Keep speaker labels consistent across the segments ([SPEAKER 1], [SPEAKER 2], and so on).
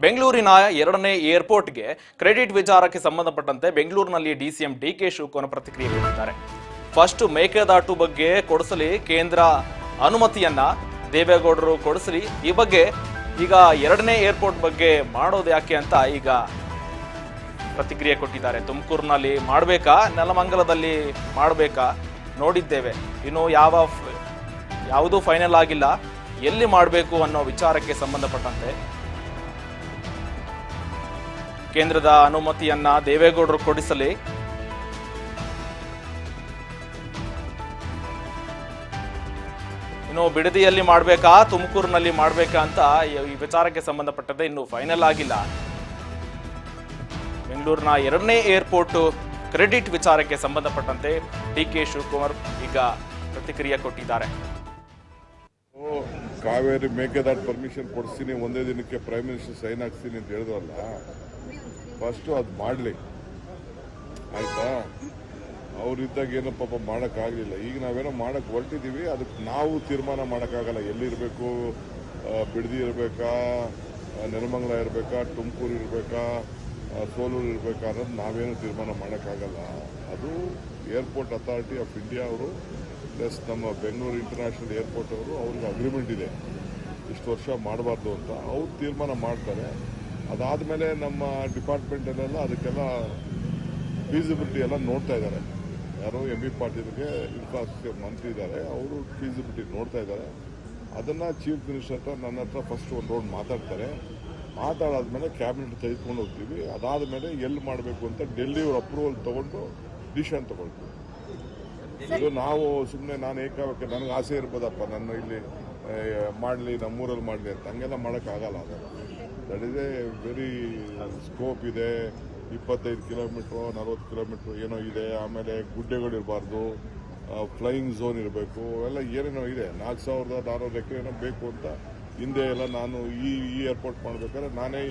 [SPEAKER 1] ಬೆಂಗಳೂರಿನ ಎರಡನೇ ಏರ್ಪೋರ್ಟ್ಗೆ ಕ್ರೆಡಿಟ್ ವಿಚಾರಕ್ಕೆ ಸಂಬಂಧಪಟ್ಟಂತೆ ಬೆಂಗಳೂರಿನಲ್ಲಿ ಡಿಸಿಎಂ ಡಿಕೆ ಶಿವಕುಮಾರ್ ಪ್ರತಿಕ್ರಿಯೆ ನೀಡಿದ್ದಾರೆ. ಫಸ್ಟ್ ಮೇಕೆದಾಟು ಬಗ್ಗೆ ಕೊಡಿಸಲಿ ಕೇಂದ್ರ ಅನುಮತಿಯನ್ನ ದೇವೇಗೌಡರು ಕೊಡಿಸಲಿ, ಈ ಬಗ್ಗೆ ಈಗ ಎರಡನೇ ಏರ್ಪೋರ್ಟ್ ಬಗ್ಗೆ ಮಾಡೋದು ಯಾಕೆ ಅಂತ ಈಗ ಪ್ರತಿಕ್ರಿಯೆ ಕೊಟ್ಟಿದ್ದಾರೆ. ತುಮಕೂರಿನಲ್ಲಿ ಮಾಡಬೇಕಾ, ನೆಲಮಂಗಲದಲ್ಲಿ ಮಾಡಬೇಕಾ ನೋಡಿದ್ದೇವೆ, ಇನ್ನು ಯಾವುದೂ ಫೈನಲ್ ಆಗಿಲ್ಲ, ಎಲ್ಲಿ ಮಾಡಬೇಕು ಅನ್ನೋ ವಿಚಾರಕ್ಕೆ ಸಂಬಂಧಪಟ್ಟಂತೆ ಕೇಂದ್ರದ ಅನುಮತಿಯನ್ನ ದೇವೇಗೌಡರು ಕೊಡಿಸಲಿ, ಇನ್ನು ಬಿಡದಿಯಲ್ಲಿ ಮಾಡಬೇಕಾ ತುಮಕೂರಿನಲ್ಲಿ ಮಾಡಬೇಕಾ ಅಂತ ಈ ವಿಚಾರಕ್ಕೆ ಸಂಬಂಧಪಟ್ಟಂತೆ ಇನ್ನು ಫೈನಲ್ ಆಗಿಲ್ಲ. ಬೆಂಗಳೂರಿನ ಎರಡನೇ ಏರ್ಪೋರ್ಟ್ ಕ್ರೆಡಿಟ್ ವಿಚಾರಕ್ಕೆ ಸಂಬಂಧಪಟ್ಟಂತೆ ಡಿಕೆ ಶಿವಕುಮಾರ್ ಈಗ ಪ್ರತಿಕ್ರಿಯೆ ಕೊಟ್ಟಿದ್ದಾರೆ.
[SPEAKER 2] ಕಾವೇರಿ ಮೇಕೆದಾಟು ಪರ್ಮಿಷನ್ ಕೊಡಿಸ್ತೀನಿ, ಒಂದೇ ದಿನಕ್ಕೆ ಪ್ರೈಮ್ ಮಿನಿಸ್ಟರ್ ಸೈನ್ ಹಾಕ್ತೀನಿ ಅಂತ ಹೇಳಿದ್ರಲ್ಲ, ಫಸ್ಟು ಅದು ಮಾಡಲಿ ಆಯ್ತಾ. ಅವರಿದ್ದಾಗ ಏನೋ ಪಾಪ ಮಾಡೋಕ್ಕಾಗಲಿಲ್ಲ, ಈಗ ನಾವೇನೋ ಮಾಡೋಕ್ಕೆ ಹೊರಟಿದ್ದೀವಿ. ಅದಕ್ಕೆ ನಾವು ತೀರ್ಮಾನ ಮಾಡೋಕ್ಕಾಗಲ್ಲ, ಎಲ್ಲಿರಬೇಕು, ಬಿಡದಿ ಇರಬೇಕಾ, ನೆಲಮಂಗಲ ಇರಬೇಕಾ, ತುಮಕೂರು ಇರಬೇಕಾ, ಸೋಲೂರು ಇರಬೇಕಾ ಅನ್ನೋದು ನಾವೇನು ತೀರ್ಮಾನ ಮಾಡೋಕ್ಕಾಗಲ್ಲ. ಅದು ಏರ್ಪೋರ್ಟ್ ಅಥಾರಿಟಿ ಆಫ್ ಇಂಡಿಯಾ ಅವರು ಪ್ಲಸ್ ನಮ್ಮ ಬೆಂಗಳೂರು ಇಂಟರ್ನ್ಯಾಷನಲ್ ಏರ್ಪೋರ್ಟ್ ಅವರು ಅವ್ರಿಗೆ ಅಗ್ರಿಮೆಂಟ್ ಇದೆ, ಇಷ್ಟು ವರ್ಷ ಮಾಡಬಾರ್ದು ಅಂತ. ಅವ್ರು ತೀರ್ಮಾನ ಮಾಡ್ತಾರೆ. ಅದಾದಮೇಲೆ ನಮ್ಮ ಡಿಪಾರ್ಟ್ಮೆಂಟಲ್ಲೆಲ್ಲ ಅದಕ್ಕೆಲ್ಲ ಫೀಸಿಬಿಲಿಟಿ ಎಲ್ಲ ನೋಡ್ತಾ ಇದ್ದಾರೆ. ಯಾರೋ ಎಂ.ಬಿ. ಪಾಟೀಲ್ಗೆ ಇನ್ಫ್ರಾಸ್ಟ್ರಕ್ಚರ್ ಮಂತ್ರಿ ಇದ್ದಾರೆ, ಅವರು ಫೀಸಿಬಿಲಿಟಿ ನೋಡ್ತಾ ಇದ್ದಾರೆ. ಅದನ್ನು ಚೀಫ್ ಮಿನಿಸ್ಟರ್ ಹತ್ರ ನನ್ನ ಹತ್ರ ಫಸ್ಟ್ ಒಂದು ರೌಂಡ್ ಮಾತಾಡ್ತಾರೆ. ಮಾತಾಡಾದ್ಮೇಲೆ ಕ್ಯಾಬಿನೆಟ್ ತೆಗೆದುಕೊಂಡು ಹೋಗ್ತೀವಿ. ಅದಾದಮೇಲೆ ಎಲ್ಲಿ ಮಾಡಬೇಕು ಅಂತ ಡೆಲ್ಲಿಯವ್ರ ಅಪ್ರೂವಲ್ ತೊಗೊಂಡು ಡಿಸಿಷನ್ ತೊಗೊಳ್ತೀವಿ. ಇದು ನಾವು ಸುಮ್ಮನೆ ನಾನು ಏಕಾಬೇಕು, ನನಗೆ ಆಸೆ ಇರ್ಬೋದಪ್ಪ ನನ್ನ ಇಲ್ಲಿ ಮಾಡಲಿ, ನಮ್ಮೂರಲ್ಲಿ ಮಾಡಲಿ ಅಂತ ಹಂಗೆಲ್ಲ ಮಾಡೋಕ್ಕಾಗಲ್ಲ. ಅದು that is A very scope ಇದೆ. 25 ಕಿಲೋಮೀಟ್ರು 40 ಕಿಲೋಮೀಟ್ರು ಏನೋ ಇದೆ. ಆಮೇಲೆ ಗುಡ್ಡೆಗಳಿರಬಾರ್ದು, ಫ್ಲೈಯಿಂಗ್ ಝೋನ್ ಇರಬೇಕು, ಅವೆಲ್ಲ ಏನೇನೋ ಇದೆ. 4,400 ಎಕರೆ ಏನೋ ಬೇಕು ಅಂತ ಹಿಂದೆ ಎಲ್ಲ ನಾನು ಈ ಏರ್ಪೋರ್ಟ್ ಮಾಡಬೇಕಾದ್ರೆ ನಾನೇ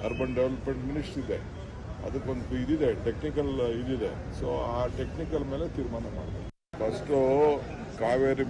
[SPEAKER 2] ಅರ್ಬನ್ ಡೆವಲಪ್ಮೆಂಟ್ ಮಿನಿಸ್ಟರ್ ಇದ್ದೆ. ಅದಕ್ಕೊಂದು ಇದಿದೆ, ಟೆಕ್ನಿಕಲ್ ಇದಿದೆ. ಸೊ ಆ ಟೆಕ್ನಿಕಲ್ ಮೇಲೆ ತೀರ್ಮಾನ ಮಾಡಬೇಕು. ಫಸ್ಟು ಕಾವೇರಿ